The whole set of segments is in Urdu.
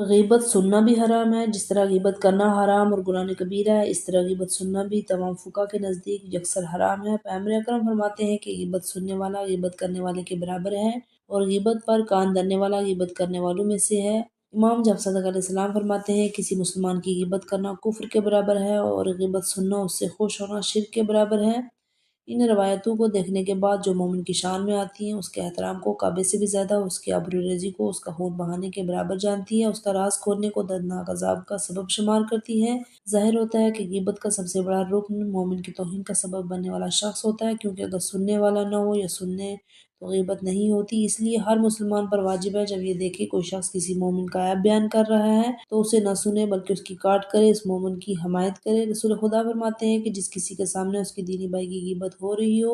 غیبت سننا بھی حرام ہے، جس طرح غیبت کرنا حرام اور گناہ کبیرہ ہے، اس طرح غیبت سننا بھی تمام فقہا کے نزدیک یکسر حرام ہے۔ پیغمبر اکرم فرماتے ہیں کہ غیبت سننے والا غیبت کرنے والے کے برابر ہے، اور غیبت پر کان دھرنے والا غیبت کرنے والوں میں سے ہے۔ امام جعفر صادق علیہ السلام فرماتے ہیں کسی مسلمان کی غیبت کرنا کفر کے برابر ہے، اور غیبت سننا اس سے خوش ہونا شرک کے برابر ہے۔ ان روایتوں کو دیکھنے کے بعد جو مومن کی شان میں آتی ہیں، اس کے احترام کو کعبے سے بھی زیادہ، اس کی آبروریزی کو اس کا خون بہانے کے برابر جانتی ہے، اس کا راز کھولنے کو دردناک عذاب کا سبب شمار کرتی ہے۔ ظاہر ہوتا ہے کہ غیبت کا سب سے بڑا رکن مومن کی توہین کا سبب بننے والا شخص ہوتا ہے، کیونکہ اگر سننے والا نہ ہو یا سننے تو غیبت نہیں ہوتی۔ اس لیے ہر مسلمان پر واجب ہے جب یہ دیکھے کوئی شخص کسی مومن کا عیب بیان کر رہا ہے تو اسے نہ سنے بلکہ اس کی کاٹ کرے، اس مومن کی حمایت کرے۔ رسول خدا فرماتے ہیں کہ جس کسی کے سامنے اس کے دینی بھائی کی غیبت ہو رہی ہو،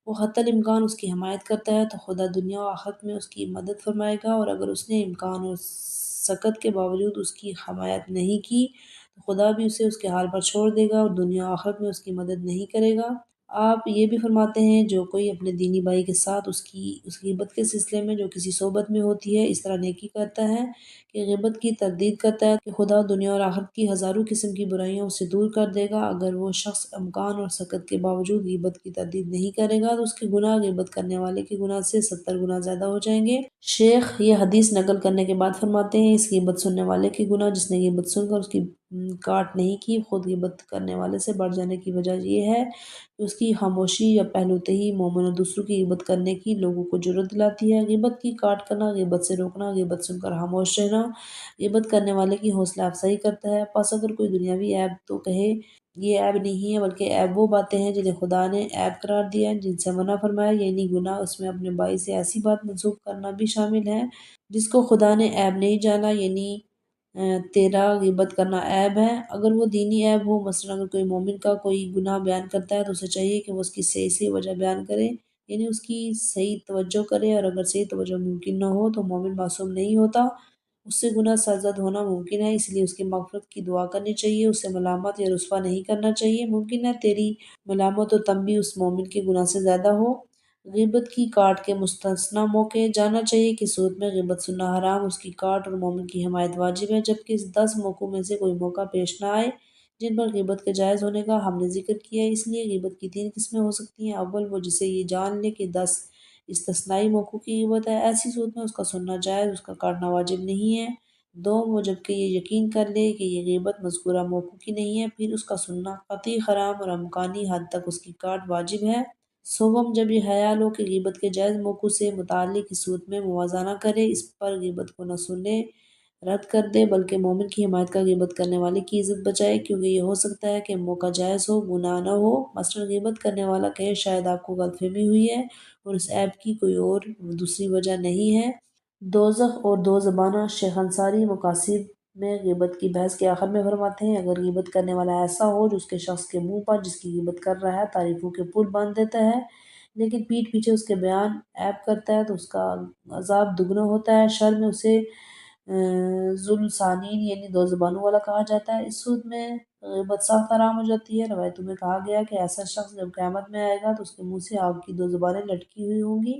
وہ حتی الامکان اس کی حمایت کرتا ہے تو خدا دنیا و آخرت میں اس کی مدد فرمائے گا، اور اگر اس نے امکان اور سکت کے باوجود اس کی حمایت نہیں کی تو خدا بھی اسے اس کے حال پر چھوڑ دے گا اور دنیا و آخرت میں اس کی مدد نہیں کرے گا۔ آپ یہ بھی فرماتے ہیں جو کوئی اپنے دینی بھائی کے ساتھ اس غیبت کے سلسلے میں جو کسی صحبت میں ہوتی ہے اس طرح نیکی کرتا ہے کہ غیبت کی تردید کرتا ہے کہ خدا دنیا اور آخرت کی ہزاروں قسم کی برائیاں اسے دور کر دے گا، اگر وہ شخص امکان اور سکت کے باوجود غیبت کی تردید نہیں کرے گا تو اس کے گناہ غیبت کرنے والے کے گناہ سے 70 گنا زیادہ ہو جائیں گے۔ شیخ یہ حدیث نقل کرنے کے بعد فرماتے ہیں اس غیبت سننے والے کے گناہ جس نے غیبت سن کر اس کی کاٹ نہیں کی، خود غیبت کرنے والے سے بڑھ جانے کی وجہ یہ ہے کہ اس کی خاموشی یا پہلوتہی مومن اور دوسروں کی غیبت کرنے کی لوگوں کو جرأت دلاتی ہے۔ غیبت کی کاٹ کرنا، غیبت سے روکنا، غیبت سن کر خاموش رہنا غیبت کرنے والے کی حوصلہ افزائی کرتا ہے۔ پس اگر کوئی دنیاوی عیب تو کہے یہ عیب نہیں ہے بلکہ عیب وہ باتیں ہیں جنہیں خدا نے عیب قرار دیا ہے، جن سے منع فرمایا، یعنی گناہ اس میں اپنے بھائی سے ایسی بات منسوب کرنا بھی شامل ہے جس کو خدا نے عیب نہیں جانا، یعنی تیرا غیبت کرنا عیب ہے۔ اگر وہ دینی عیب ہو، مثلا اگر کوئی مومن کا کوئی گناہ بیان کرتا ہے تو اسے چاہیے کہ وہ اس کی صحیح وجہ بیان کرے، یعنی اس کی صحیح توجہ کرے، اور اگر صحیح توجہ ممکن نہ ہو تو مومن معصوم نہیں ہوتا، اس سے گناہ سرزد ہونا ممکن ہے، اس لیے اس کی مغفرت کی دعا کرنی چاہیے، اسے ملامت یا رسوا نہیں کرنا چاہیے۔ ممکن ہے تیری ملامت و تنبیہ اس مومن کے گناہ سے زیادہ ہو۔ غیبت کی کاٹ کے مستثنی موقع، جاننا چاہیے کہ صورت میں غیبت سننا حرام، اس کی کاٹ اور مومن کی حمایت واجب ہے، جبکہ اس 10 موقعوں میں سے کوئی موقع پیش نہ آئے جن پر غیبت کے جائز ہونے کا ہم نے ذکر کیا ہے۔ اس لیے غیبت کی 3 قسمیں ہو سکتی ہیں۔ اول، وہ جسے یہ جان لے کہ 10 استثنائی موقعوں کی غیبت ہے، ایسی صورت میں اس کا سننا جائز، اس کا کاٹنا واجب نہیں ہے۔ دوم، وہ جبکہ یہ یقین کر لے کہ یہ غیبت مذکورہ موقعوں کی نہیں ہے، پھر اس کا سننا قطعی حرام اور امکانی حد تک اس کی کاٹ واجب ہے۔ سوم، جب یہ خیال ہو کہ غیبت کے جائز موقعوں سے متعلق اس صورت میں موازنہ کرے، اس پر غیبت کو نہ سنے رد کر دے بلکہ مومن کی حمایت کا غیبت کرنے والے کی عزت بچائے، کیونکہ یہ ہو سکتا ہے کہ موقع جائز ہو گناہ نہ ہو۔ مثلا غیبت کرنے والا کہے شاید آپ کو غلط فہمی ہوئی ہے اور اس عیب کی کوئی اور دوسری وجہ نہیں ہے۔ دوزخ اور دو زبانہ، شیخ انصاری مقاصد میں غیبت کی بحث کے آخر میں فرماتے ہیں اگر غیبت کرنے والا ایسا ہو جو اس کے شخص کے منہ پر جس کی غیبت کر رہا ہے تعریفوں کے پل باندھ دیتا ہے لیکن پیٹھ پیچھے اس کے بیان عیب کرتا ہے تو اس کا عذاب دگنا ہوتا ہے۔ شر میں اسے ذو لسانین یعنی دو زبانوں والا کہا جاتا ہے۔ اس صورت میں غیبت سخت حرام ہو جاتی ہے۔ روایتوں میں کہا گیا کہ ایسا شخص جب قیامت میں آئے گا تو اس کے منہ سے آگ کی 2 زبانیں لٹکی ہوئی ہوں گی۔